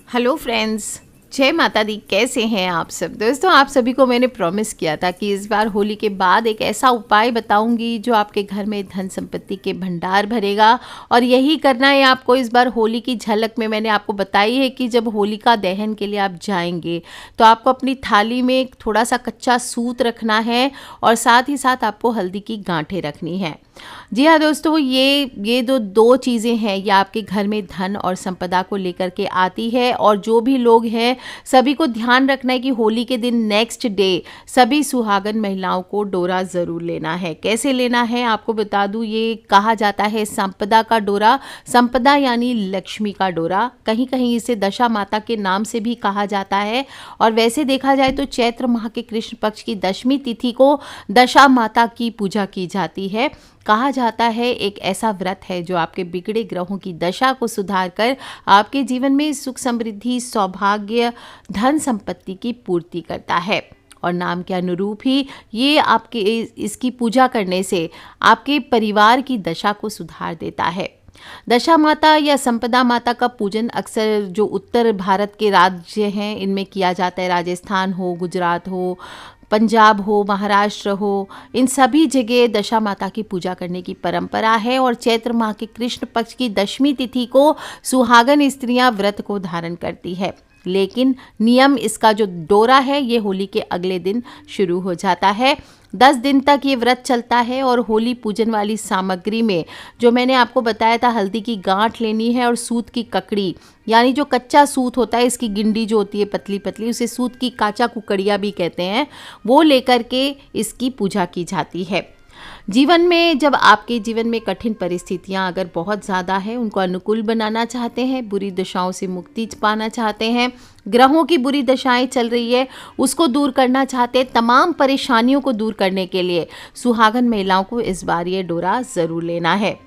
Hello friends, जय माता दी। कैसे हैं आप सब? दोस्तों, आप सभी को मैंने प्रॉमिस किया था कि इस बार होली के बाद एक ऐसा उपाय बताऊंगी जो आपके घर में धन संपत्ति के भंडार भरेगा। और यही करना है आपको इस बार होली की झलक में। मैंने आपको बताई है कि जब होलिका दहन के लिए आप जाएंगे तो आपको अपनी थाली में थोड़ा सा कच्चा सूत रखना है और साथ ही साथ आपको हल्दी की गांठें रखनी है। जी हाँ दोस्तों, ये दो चीज़ें हैं, ये आपके घर में धन और संपदा को लेकर के आती है। और जो भी लोग हैं सभी को ध्यान रखना है कि होली के दिन नेक्स्ट डे सभी सुहागन महिलाओं को डोरा ज़रूर लेना है। कैसे लेना है आपको बता दूं, ये कहा जाता है संपदा का डोरा। संपदा यानी लक्ष्मी का डोरा। कहीं कहीं इसे दशा माता के नाम से भी कहा जाता है। और वैसे देखा जाए तो चैत्र माह के कृष्ण पक्ष की दशमी तिथि को दशा माता की पूजा की जाती है। कहा जाता है एक ऐसा व्रत है जो आपके बिगड़े ग्रहों की दशा को सुधार कर आपके जीवन में सुख समृद्धि सौभाग्य धन संपत्ति की पूर्ति करता है। और नाम के अनुरूप ही ये आपके इसकी पूजा करने से आपके परिवार की दशा को सुधार देता है। दशा माता या संपदा माता का पूजन अक्सर जो उत्तर भारत के राज्य हैं इनमें किया जाता है। राजस्थान हो, गुजरात हो, पंजाब हो, महाराष्ट्र हो, इन सभी जगह दशा माता की पूजा करने की परंपरा है। और चैत्र माह के कृष्ण पक्ष की दशमी तिथि को सुहागन स्त्रियां व्रत को धारण करती है। लेकिन नियम इसका जो डोरा है ये होली के अगले दिन शुरू हो जाता है। 10 दिन तक ये व्रत चलता है। और होली पूजन वाली सामग्री में जो मैंने आपको बताया था, हल्दी की गांठ लेनी है और सूत की ककड़ी, यानी जो कच्चा सूत होता है, इसकी गिंडी जो होती है पतली पतली, उसे सूत की काचा कुकड़िया भी कहते हैं, वो लेकर के इसकी पूजा की जाती है। जीवन में जब आपके जीवन में कठिन परिस्थितियां अगर बहुत ज़्यादा है, उनको अनुकूल बनाना चाहते हैं, बुरी दशाओं से मुक्ति पाना चाहते हैं, ग्रहों की बुरी दशाएं चल रही है उसको दूर करना चाहते हैं, तमाम परेशानियों को दूर करने के लिए सुहागन महिलाओं को इस बार ये डोरा ज़रूर लेना है।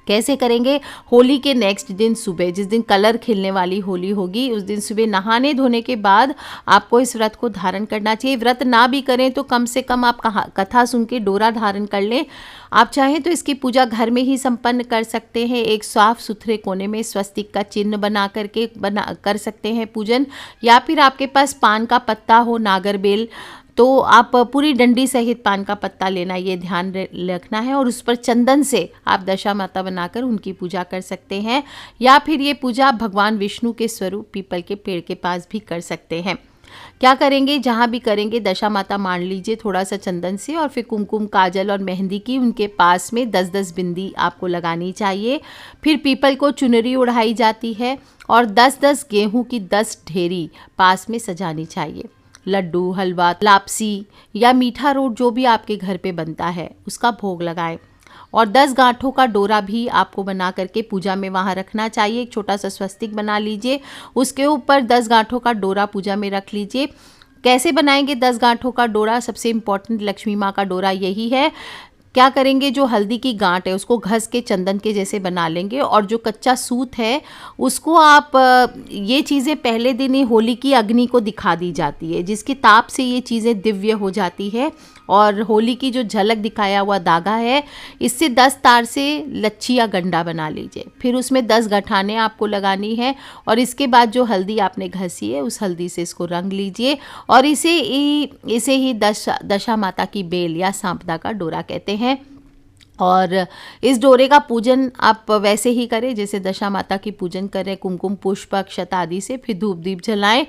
कैसे करेंगे? होली के नेक्स्ट दिन सुबह, जिस दिन कलर खेलने वाली होली होगी, उस दिन सुबह नहाने धोने के बाद आपको इस व्रत को धारण करना चाहिए। व्रत ना भी करें तो कम से कम आप कथा सुन के डोरा धारण कर लें। आप चाहें तो इसकी पूजा घर में ही संपन्न कर सकते हैं। एक साफ सुथरे कोने में स्वस्तिक का चिन्ह बना कर सकते हैं पूजन। या फिर आपके पास पान का पत्ता हो, नागरबेल, तो आप पूरी डंडी सहित पान का पत्ता लेना, ये ध्यान रखना है। और उस पर चंदन से आप दशा माता बनाकर उनकी पूजा कर सकते हैं। या फिर ये पूजा भगवान विष्णु के स्वरूप पीपल के पेड़ के पास भी कर सकते हैं। क्या करेंगे? जहाँ भी करेंगे दशा माता मान लीजिए थोड़ा सा चंदन से, और फिर कुमकुम काजल और मेहंदी की उनके पास में 10-10 बिंदी आपको लगानी चाहिए। फिर पीपल को चुनरी उड़ाई जाती है और 10-10 गेहूँ की 10 ढेरी पास में सजानी चाहिए। लड्डू, हलवा, लापसी या मीठा रोट जो भी आपके घर पे बनता है उसका भोग लगाएं। और 10 गांठों का डोरा भी आपको बना करके पूजा में वहाँ रखना चाहिए। एक छोटा सा स्वस्तिक बना लीजिए, उसके ऊपर 10 गांठों का डोरा पूजा में रख लीजिए। कैसे बनाएंगे 10 गांठों का डोरा? सबसे इम्पॉर्टेंट लक्ष्मी माँ का डोरा यही है। क्या करेंगे? जो हल्दी की गांठ है उसको घस के चंदन के जैसे बना लेंगे। और जो कच्चा सूत है उसको आप ये चीज़ें पहले दिन ही होली की अग्नि को दिखा दी जाती है, जिसकी ताप से ये चीज़ें दिव्य हो जाती है। और होली की जो झलक दिखाया हुआ धागा है, इससे 10 तार से लच्छी या गंडा बना लीजिए। फिर उसमें 10 गठाने आपको लगानी है। और इसके बाद जो हल्दी आपने घसी है उस हल्दी से इसको रंग लीजिए। और इसे ही दशा माता की बेल या सांपदा का डोरा कहते हैं। और इस डोरे का पूजन आप वैसे ही करें जैसे दशा माता की पूजन करें, कुमकुम पुष्प अक्षत आदि से। फिर धूप दीप जलाएं।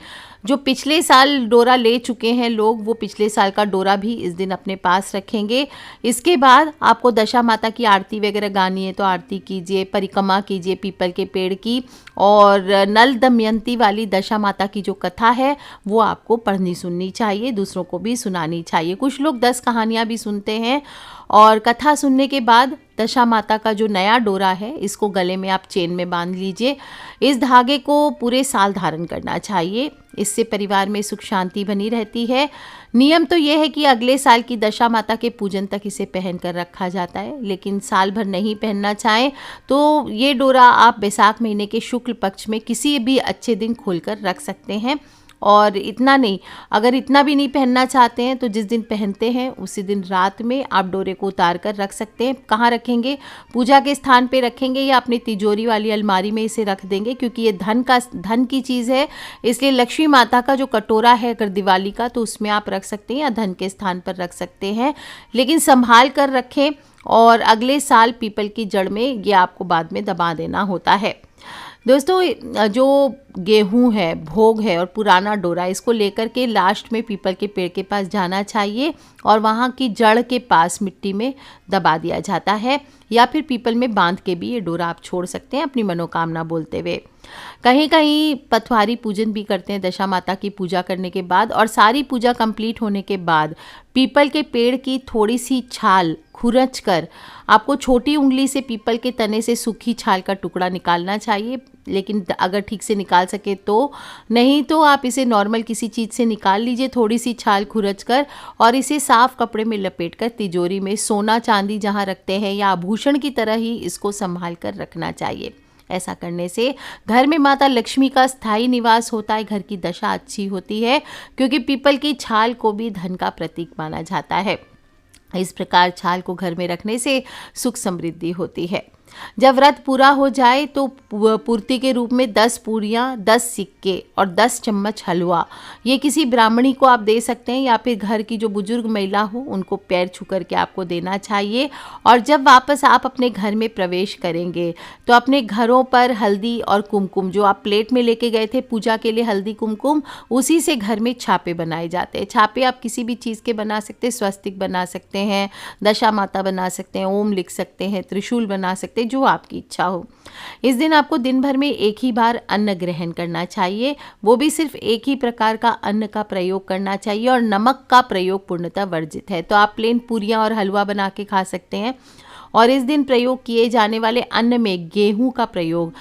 जो पिछले साल डोरा ले चुके हैं लोग, वो पिछले साल का डोरा भी इस दिन अपने पास रखेंगे। इसके बाद आपको दशा माता की आरती वगैरह गानी है तो आरती कीजिए, परिक्रमा कीजिए पीपल के पेड़ की। और नल दमयंती वाली दशा माता की जो कथा है वो आपको पढ़नी सुननी चाहिए, दूसरों को भी सुनानी चाहिए। कुछ लोग 10 कहानियाँ भी सुनते हैं। और कथा सुनने के बाद दशा माता का जो नया डोरा है इसको गले में आप चेन में बांध लीजिए। इस धागे को पूरे साल धारण करना चाहिए, इससे परिवार में सुख शांति बनी रहती है। नियम तो यह है कि अगले साल की दशा माता के पूजन तक इसे पहन कर रखा जाता है, लेकिन साल भर नहीं पहनना चाहें तो ये डोरा आप बैसाख महीने के शुक्ल पक्ष में किसी भी अच्छे दिन खोलकर रख सकते हैं। और इतना नहीं, अगर इतना भी नहीं पहनना चाहते हैं तो जिस दिन पहनते हैं उसी दिन रात में आप डोरे को उतार कर रख सकते हैं। कहाँ रखेंगे? पूजा के स्थान पे रखेंगे या अपनी तिजोरी वाली अलमारी में इसे रख देंगे, क्योंकि ये धन की चीज़ है, इसलिए लक्ष्मी माता का जो कटोरा है अगर दिवाली का, तो उसमें आप रख सकते हैं या धन के स्थान पर रख सकते हैं, लेकिन संभाल कर रखें। और अगले साल पीपल की जड़ में ये आपको बाद में दबा देना होता है। दोस्तों, जो गेहूं है, भोग है और पुराना डोरा, इसको लेकर के लास्ट में पीपल के पेड़ के पास जाना चाहिए और वहाँ की जड़ के पास मिट्टी में दबा दिया जाता है, या फिर पीपल में बांध के भी ये डोरा आप छोड़ सकते हैं अपनी मनोकामना बोलते हुए। कहीं कहीं पथवारी पूजन भी करते हैं दशा माता की पूजा करने के बाद, और सारी पूजा कंप्लीट होने के बाद पीपल के पेड़ की थोड़ी सी छाल खुरच कर आपको छोटी उंगली से पीपल के तने से सूखी छाल का टुकड़ा निकालना चाहिए, लेकिन अगर ठीक से निकाल सके तो, नहीं तो आप इसे नॉर्मल किसी चीज़ से निकाल लीजिए थोड़ी सी छाल खुरच कर, और इसे साफ कपड़े में लपेट कर तिजोरी में सोना चांदी जहाँ रखते हैं या आभूषण की तरह ही इसको संभाल कर रखना चाहिए। ऐसा करने से घर में माता लक्ष्मी का स्थायी निवास होता है, घर की दशा अच्छी होती है, क्योंकि पीपल की छाल को भी धन का प्रतीक माना जाता है। इस प्रकार छाल को घर में रखने से सुख समृद्धि होती है। जब व्रत पूरा हो जाए तो पूर्ति के रूप में 10 पूरियाँ, 10 सिक्के और 10 चम्मच हलवा ये किसी ब्राह्मणी को आप दे सकते हैं, या फिर घर की जो बुजुर्ग महिला हो उनको पैर छू करके आपको देना चाहिए। और जब वापस आप अपने घर में प्रवेश करेंगे तो अपने घरों पर हल्दी और कुमकुम, जो आप प्लेट में लेके गए थे पूजा के लिए हल्दी कुमकुम, उसी से घर में छापे बनाए जाते हैं। छापे आप किसी भी चीज़ के बना सकते हैं, स्वस्तिक बना सकते हैं, दशा माता बना सकते हैं, ओम लिख सकते हैं, त्रिशूल बना सकते हैं, जो आपकी इच्छा हो। इस दिन आपको दिन भर में एक ही बार अन्न ग्रहण करना चाहिए, वो भी सिर्फ एक ही प्रकार का अन्न का प्रयोग करना चाहिए, और नमक का प्रयोग पूर्णतः वर्जित है। तो आप प्लेन पूरियां और हलवा बना के खा सकते हैं। और इस दिन प्रयोग किए जाने वाले अन्न में गेहूं का प्रयोग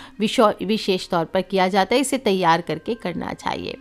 विशेष तौर पर किया जाता है, इसे तैयार करके करना चाहिए।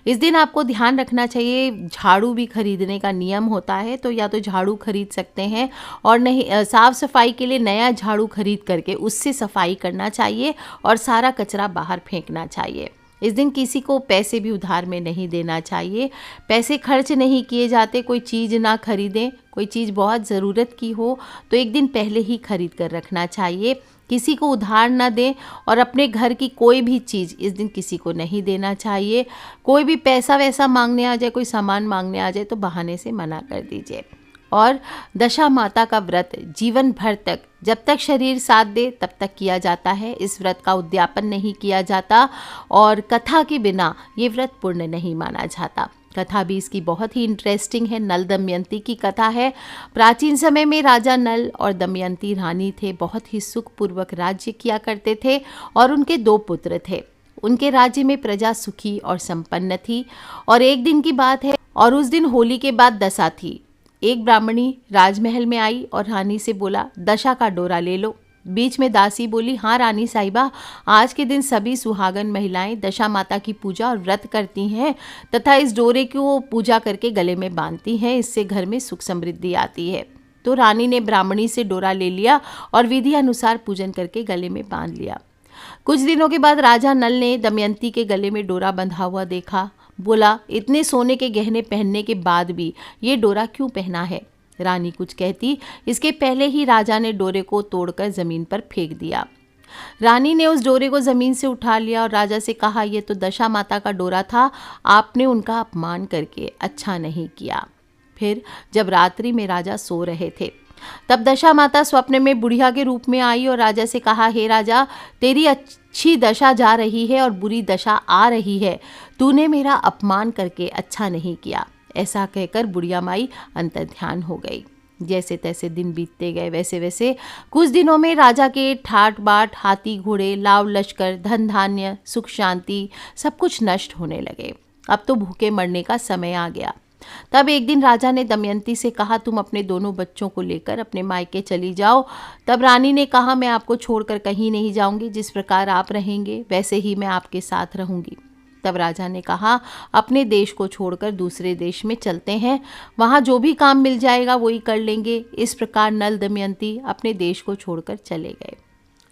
इस दिन आपको ध्यान रखना चाहिए, झाड़ू भी खरीदने का नियम होता है, तो या तो झाड़ू खरीद सकते हैं, और नहीं साफ़ सफाई के लिए नया झाड़ू खरीद करके उससे सफाई करना चाहिए और सारा कचरा बाहर फेंकना चाहिए। इस दिन किसी को पैसे भी उधार में नहीं देना चाहिए, पैसे खर्च नहीं किए जाते, कोई चीज़ ना खरीदें। कोई चीज़ बहुत ज़रूरत की हो तो एक दिन पहले ही खरीद कर रखना चाहिए, किसी को उधार ना दें, और अपने घर की कोई भी चीज़ इस दिन किसी को नहीं देना चाहिए। कोई भी पैसा वैसा मांगने आ जाए, कोई सामान मांगने आ जाए तो बहाने से मना कर दीजिए। और दशा माता का व्रत जीवन भर तक, जब तक शरीर साथ दे तब तक किया जाता है। इस व्रत का उद्यापन नहीं किया जाता, और कथा के बिना ये व्रत पूर्ण नहीं माना जाता। कथा भी इसकी बहुत ही इंटरेस्टिंग है। नल दमयंती की कथा है। प्राचीन समय में राजा नल और दमयंती रानी थे, बहुत ही सुखपूर्वक राज्य किया करते थे, और उनके 2 पुत्र थे। उनके राज्य में प्रजा सुखी और संपन्न थी। और एक दिन की बात है, और उस दिन होली के बाद दशा थी। एक ब्राह्मणी राजमहल में आई और रानी से बोला, दशा का डोरा ले लो। बीच में दासी बोली, हाँ रानी साहिबा, आज के दिन सभी सुहागन महिलाएं दशा माता की पूजा और व्रत करती हैं तथा इस डोरे को पूजा करके गले में बांधती हैं, इससे घर में सुख समृद्धि आती है। तो रानी ने ब्राह्मणी से डोरा ले लिया और विधि अनुसार पूजन करके गले में बांध लिया। कुछ दिनों के बाद राजा नल ने दमयंती के गले में डोरा बंधा हुआ देखा। बोला, इतने सोने के गहने पहनने के बाद भी ये डोरा क्यों पहना है? रानी कुछ कहती, इसके पहले ही राजा ने डोरे को तोड़कर जमीन पर फेंक दिया। रानी ने उस डोरे को जमीन से उठा लिया और राजा से कहा, यह तो दशा माता का डोरा था, आपने उनका अपमान करके अच्छा नहीं किया। फिर जब रात्रि में राजा सो रहे थे तब दशा माता स्वप्न में बुढ़िया के रूप में आई और राजा से कहा, हे राजा, तेरी अच्छी दशा जा रही है और बुरी दशा आ रही है, तूने मेरा अपमान करके अच्छा नहीं किया। ऐसा कहकर बुढ़िया माई अंतर्ध्यान हो गई। जैसे तैसे दिन बीतते गए, वैसे वैसे कुछ दिनों में राजा के ठाट बाट, हाथी घोड़े, लाव लश्कर, धन धान्य, सुख शांति सब कुछ नष्ट होने लगे। अब तो भूखे मरने का समय आ गया। तब एक दिन राजा ने दमयंती से कहा, तुम अपने दोनों बच्चों को लेकर अपने मायके चली जाओ। तब रानी ने कहा, मैं आपको छोड़कर कहीं नहीं जाऊंगी, जिस प्रकार आप रहेंगे वैसे ही मैं आपके साथ रहूंगी। तब राजा ने कहा, अपने देश को छोड़कर दूसरे देश में चलते हैं, वहाँ जो भी काम मिल जाएगा वही कर लेंगे। इस प्रकार नल दमयंती अपने देश को छोड़कर चले गए।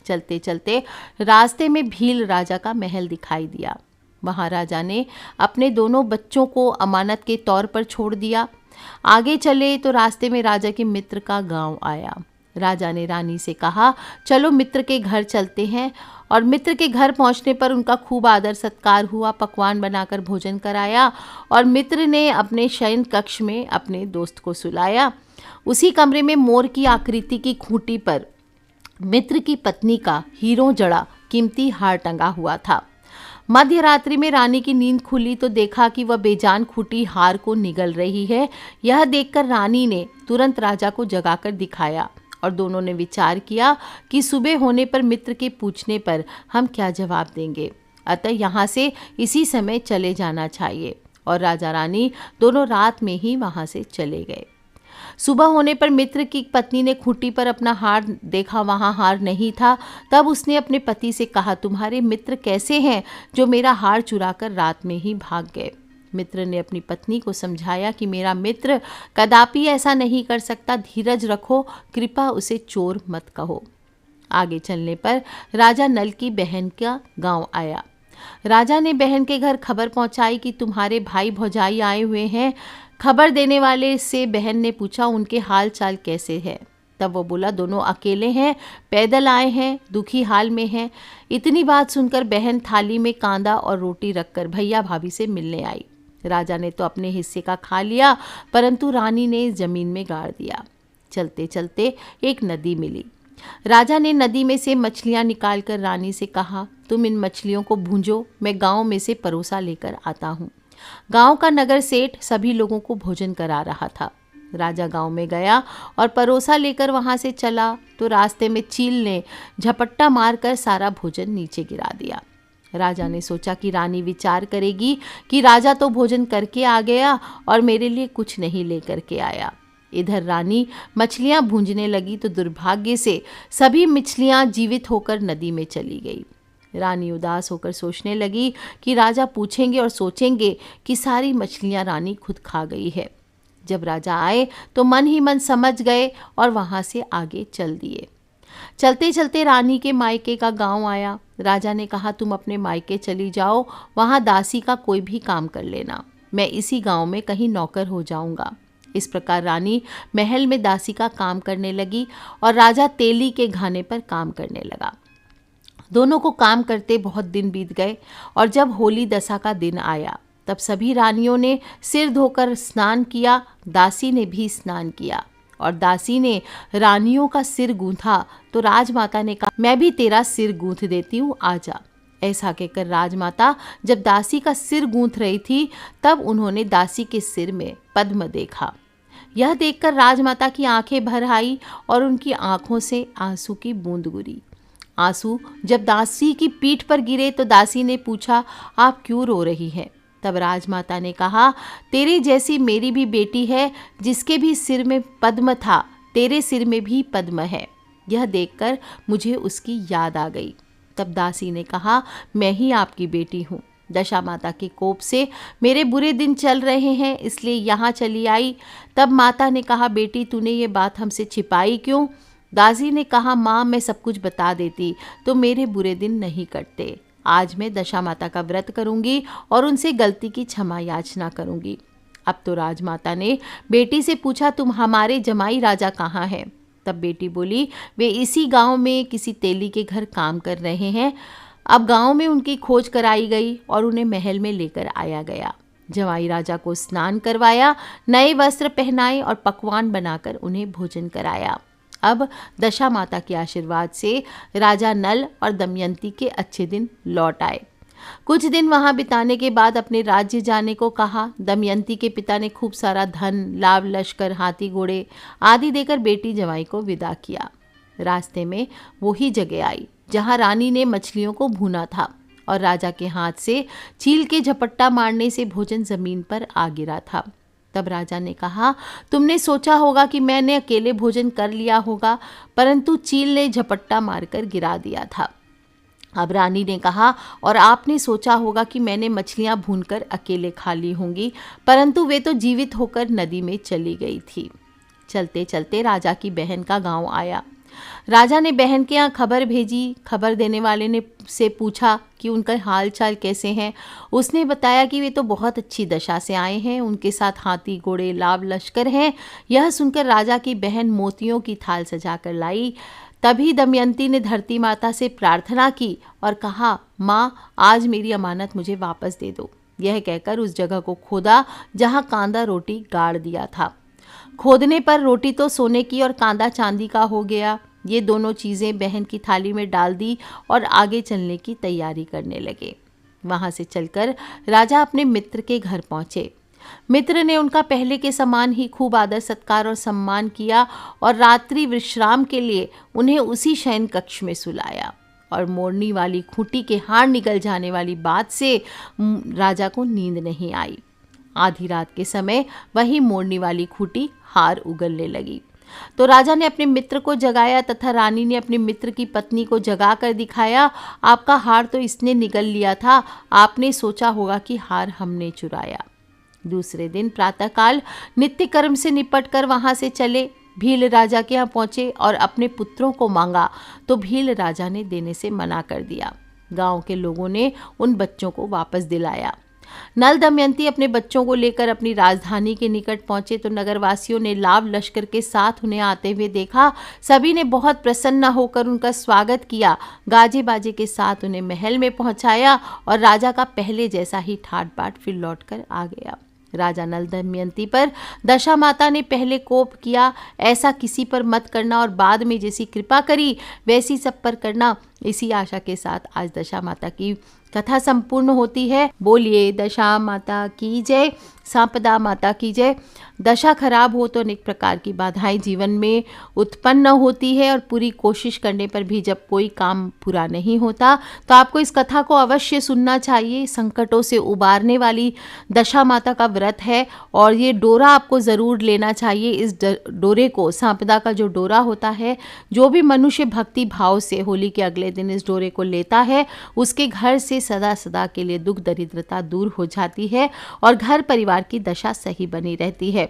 चलते चलते रास्ते में भील राजा का महल दिखाई दिया। वहाँ राजा ने अपने दोनों बच्चों को अमानत के तौर पर छोड़ दिया। आगे चले तो रास्ते में राजा के मित्र का गांव आया। राजा ने रानी से कहा, चलो मित्र के घर चलते हैं। और मित्र के घर पहुंचने पर उनका खूब आदर सत्कार हुआ, पकवान बनाकर भोजन कराया और मित्र ने अपने शयन कक्ष में अपने दोस्त को सुलाया। उसी कमरे में मोर की आकृति की खूंटी पर मित्र की पत्नी का हीरों जड़ा कीमती हार टंगा हुआ था। मध्य रात्रि में रानी की नींद खुली तो देखा कि वह बेजान खूंटी हार को निगल रही है। यह देखकर रानी ने तुरंत राजा को जगाकर दिखाया और दोनों ने विचार किया कि सुबह होने पर मित्र के पूछने पर हम क्या जवाब देंगे, अतः यहाँ से इसी समय चले जाना चाहिए। और राजा रानी दोनों रात में ही वहाँ से चले गए। सुबह होने पर मित्र की पत्नी ने खूंटी पर अपना हार देखा, वहाँ हार नहीं था। तब उसने अपने पति से कहा, तुम्हारे मित्र कैसे हैं जो मेरा हार चुराकर रात में ही भाग गए। मित्र ने अपनी पत्नी को समझाया कि मेरा मित्र कदापि ऐसा नहीं कर सकता, धीरज रखो, कृपा उसे चोर मत कहो। आगे चलने पर राजा नल की बहन का गांव आया। राजा ने बहन के घर खबर पहुंचाई कि तुम्हारे भाई भौजाई आए हुए हैं। खबर देने वाले से बहन ने पूछा, उनके हाल चाल कैसे है। तब वो बोला, दोनों अकेले हैं, पैदल आए हैं, दुखी हाल में हैं। इतनी बात सुनकर बहन थाली में कांदा और रोटी रखकर भैया भाभी से मिलने आई। राजा ने तो अपने हिस्से का खा लिया, परंतु रानी ने जमीन में गाड़ दिया। चलते चलते एक नदी मिली। राजा ने नदी में से मछलियां निकालकर रानी से कहा, तुम इन मछलियों को भूंजो, मैं गांव में से परोसा लेकर आता हूँ। गांव का नगर सेठ सभी लोगों को भोजन करा रहा था। राजा गांव में गया और परोसा लेकर वहां से चला तो रास्ते में चील ने झपट्टा मारकर सारा भोजन नीचे गिरा दिया। राजा ने सोचा कि रानी विचार करेगी कि राजा तो भोजन करके आ गया और मेरे लिए कुछ नहीं लेकर के आया। इधर रानी मछलियां भूंजने लगी तो दुर्भाग्य से सभी मछलियां जीवित होकर नदी में चली गई। रानी उदास होकर सोचने लगी कि राजा पूछेंगे और सोचेंगे कि सारी मछलियां रानी खुद खा गई है। जब राजा आए तो मन ही मन समझ गए और वहां से आगे चल दिए। चलते चलते रानी के मायके का गांव आया। राजा ने कहा, तुम अपने मायके चली जाओ, वहां दासी का कोई भी काम कर लेना, मैं इसी गांव में कहीं नौकर हो जाऊंगा। इस प्रकार रानी महल में दासी का काम करने लगी और राजा तेली के घाने पर काम करने लगा। दोनों को काम करते बहुत दिन बीत गए और जब होली दशा का दिन आया तब सभी रानियों ने सिर धोकर स्नान किया। दासी ने भी स्नान किया और दासी ने रानियों का सिर गूंथा तो राजमाता ने कहा, मैं भी तेरा सिर गूंथ देती हूँ, आजा। ऐसा कहकर राजमाता जब दासी का सिर गूंथ रही थी तब उन्होंने दासी के सिर में पद्म देखा। यह देखकर राजमाता की आंखें भर आई और उनकी आंखों से आंसू की बूंद गिरी। आंसू जब दासी की पीठ पर गिरे तो दासी ने पूछा, आप क्यों रो रही हैं? तब राजमाता ने कहा, तेरे जैसी मेरी भी बेटी है जिसके भी सिर में पद्म था, तेरे सिर में भी पद्म है। यह देखकर मुझे उसकी याद आ गई। तब दासी ने कहा, मैं ही आपकी बेटी हूँ। दशा माता के कोप से मेरे बुरे दिन चल रहे हैं, इसलिए यहाँ चली आई। तब माता ने कहा, बेटी तूने ये बात हमसे छिपाई क्यों? दासी ने कहा, माँ मैं सब कुछ बता देती तो मेरे बुरे दिन नहीं कटते। आज मैं दशा माता का व्रत करूंगी और उनसे गलती की क्षमा याचना करूंगी। अब तो राजमाता ने बेटी से पूछा, तुम हमारे जमाई राजा कहाँ हैं? तब बेटी बोली, वे इसी गांव में किसी तेली के घर काम कर रहे हैं। अब गांव में उनकी खोज कराई गई और उन्हें महल में लेकर आया गया। जमाई राजा को स्नान करवाया, नए वस्त्र पहनाए और पकवान बनाकर उन्हें भोजन कराया। अब दशा माता के आशीर्वाद से राजा नल और दमयंती के अच्छे दिन लौट आए। कुछ दिन वहां बिताने के बाद अपने राज्य जाने को कहा। दमयंती के पिता ने खूब सारा धन, लाव लश्कर, हाथी घोड़े आदि देकर बेटी जमाई को विदा किया। रास्ते में वही जगह आई जहां रानी ने मछलियों को भूना था और राजा के हाथ से चील के झपट्टा मारने से भोजन जमीन पर आ गिरा था। तब राजा ने कहा, तुमने सोचा होगा कि मैंने अकेले भोजन कर लिया होगा, परंतु चील ने झपट्टा मारकर गिरा दिया था। अब रानी ने कहा, और आपने सोचा होगा कि मैंने मछलियां भूनकर अकेले खा ली होंगी, परंतु वे तो जीवित होकर नदी में चली गई थी। चलते चलते राजा की बहन का गांव आया। राजा ने बहन के यहाँ खबर भेजी। खबर देने वाले ने से पूछा कि उनका हाल चाल कैसे हैं। उसने बताया कि वे तो बहुत अच्छी दशा से आए हैं, उनके साथ हाथी घोड़े लाव लश्कर हैं। यह सुनकर राजा की बहन मोतियों की थाल सजा कर लाई। तभी दमयंती ने धरती माता से प्रार्थना की और कहा, माँ आज मेरी अमानत मुझे वापस दे दो। यह कहकर उस जगह को खोदा जहाँ कांदा रोटी गाड़ दिया था। खोदने पर रोटी तो सोने की और कांदा चांदी का हो गया। ये दोनों चीज़ें बहन की थाली में डाल दी और आगे चलने की तैयारी करने लगे। वहाँ से चलकर राजा अपने मित्र के घर पहुँचे। मित्र ने उनका पहले के समान ही खूब आदर सत्कार और सम्मान किया और रात्रि विश्राम के लिए उन्हें उसी शयन कक्ष में सुलाया। और मोरनी वाली खूंटी के हार निकल जाने वाली बात से राजा को नींद नहीं आई। आधी रात के समय वही मोरनी वाली खूंटी हार उगलने लगी तो राजा ने अपने मित्र को जगाया तथा रानी ने अपने मित्र की पत्नी को जगा कर दिखाया, आपका हार तो इसने निगल लिया था, आपने सोचा होगा कि हार हमने चुराया। दूसरे दिन प्रातःकाल नित्य कर्म से निपटकर वहां से चले। भील राजा के यहाँ पहुंचे और अपने पुत्रों को मांगा तो भील राजा ने देने से मना कर दिया। गांव के लोगों ने उन बच्चों को वापस दिलाया। नल दमयंती अपने बच्चों को लेकर अपनी राजधानी के निकट पहुंचे तो नगरवासियों ने लाव लश्कर के साथ उन्हें आते हुए देखा। सभी ने बहुत प्रसन्न होकर उनका स्वागत किया। गाजे बाजे के साथ उन्हें महल में पहुंचाया और राजा का पहले जैसा ही ठाट बाट फिर लौट कर आ गया। राजा नल दमयंती पर दशा माता ने पहले कोप किया, ऐसा किसी पर मत करना और बाद में जैसी कृपा करी वैसी सब पर करना। इसी आशा के साथ आज दशा माता की कथा संपूर्ण होती है। बोलिए दशा माता की जय, सांपदा माता की जय। दशा खराब हो तो अनेक प्रकार की बाधाएं जीवन में उत्पन्न होती है और पूरी कोशिश करने पर भी जब कोई काम पूरा नहीं होता तो आपको इस कथा को अवश्य सुनना चाहिए। संकटों से उबारने वाली दशा माता का व्रत है और ये डोरा आपको ज़रूर लेना चाहिए। इस डोरे को, सांपदा का जो डोरा होता है, जो भी मनुष्य भक्ति भाव से होली के अगले दिन इस डोरे को लेता है उसके घर से सदा सदा के लिए दुख दरिद्रता दूर हो जाती है और घर परिवार की दशा सही बनी रहती है।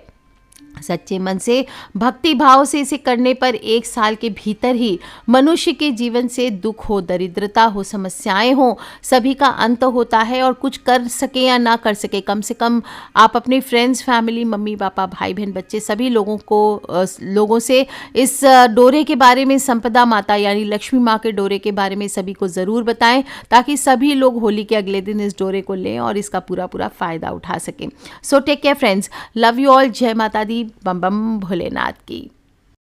सच्चे मन से भक्ति भाव से इसे करने पर 1 साल के भीतर ही मनुष्य के जीवन से दुख हो, दरिद्रता हो, समस्याएं हो, सभी का अंत होता है। और कुछ कर सके या ना कर सके, कम से कम आप अपने फ्रेंड्स, फैमिली, मम्मी पापा, भाई बहन, बच्चे, सभी लोगों से इस डोरे के बारे में, संपदा माता यानी लक्ष्मी माँ के डोरे के बारे में सभी को ज़रूर बताएं ताकि सभी लोग होली के अगले दिन इस डोरे को लें और इसका पूरा फ़ायदा उठा सकें। So take care friends, love you all. जय माता दी, बम बम भोलेनाथ की।